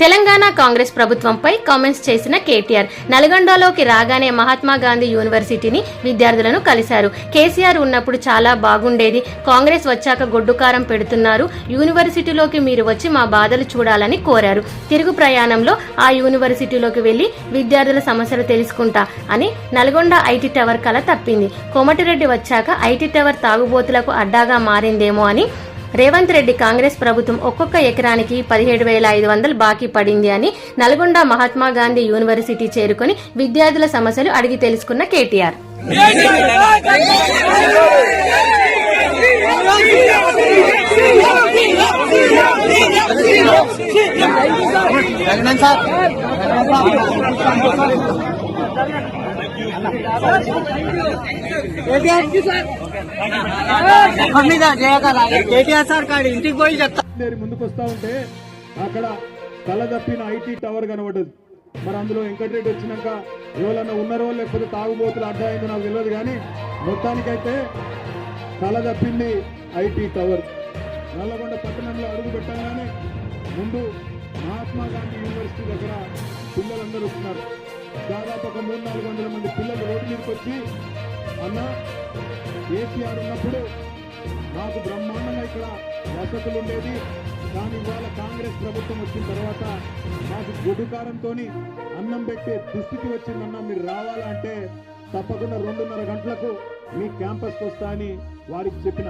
తెలంగాణ కాంగ్రెస్ ప్రభుత్వంపై కామెంట్స్ చేసిన కేటీఆర్ నల్గొండలోకి రాగానే మహాత్మా గాంధీ యూనివర్సిటీని విద్యార్థులను కలిశారు. కేసీఆర్ ఉన్నప్పుడు చాలా బాగుండేది, కాంగ్రెస్ వచ్చాక గొడ్డుకారం పెడుతున్నారు, యూనివర్సిటీలోకి మీరు వచ్చి మా బాధలు చూడాలని కోరారు. తిరుగు ప్రయాణంలో ఆ యూనివర్సిటీలోకి వెళ్లి విద్యార్థుల సమస్యలు తెలుసుకుంటా అని నల్గొండ ఐటీ టవర్ కల తప్పింది. కోమటిరెడ్డి వచ్చాక ఐటీ టవర్ తాగుబోతులకు అడ్డాగా మారిందేమో అని రేవంత్ రెడ్డి కాంగ్రెస్ ప్రభుత్వం ఒక్కొక్క ఎకరానికి 17,500 బాకీ పడింది అని నల్గొండ మహాత్మా గాంధీ యూనివర్సిటీ చేరుకొని విద్యార్థుల సమస్యలు అడిగి తెలుసుకున్న కేటీఆర్ ఇంటికి పోయి చెప్తా ముందుకు వస్తా ఉంటే అక్కడ కళ్ళదప్పిన ఐటీ టవర్ కనబడ్డది. మరి అందులో వెంకటరెడ్డి వచ్చినాక ఎవరన్నా ఉన్నారో లేకపోతే తాగుబోతులు అడ్డాయిందో నాకు తెలియదు, కానీ మొత్తానికైతే కళ్ళదప్పింది ఐటీ టవర్. నల్లగొండ పట్టణంలో అడుగు పెట్టగానే ముందు మహాత్మా గాంధీ యూనివర్సిటీ దగ్గర పిల్లలందరూ వస్తున్నారు. దాదాపు ఒక 300-400 మంది పిల్లలు రోడ్డు మీదకి వచ్చి, అన్న కేసీఆర్ ఉన్నప్పుడు మాకు బ్రహ్మాండంగా ఇక్కడ వసతులు ఉండేది, కానీ ఇవాళ కాంగ్రెస్ ప్రభుత్వం వచ్చిన తర్వాత మాకు గుడ్డుకారంతో అన్నం పెట్టే దుస్థితి వచ్చిందన్న, మీరు రావాలంటే తప్పకుండా 2:30 గంటలకు మీ క్యాంపస్కి వస్తా అని వారికి చెప్పిన.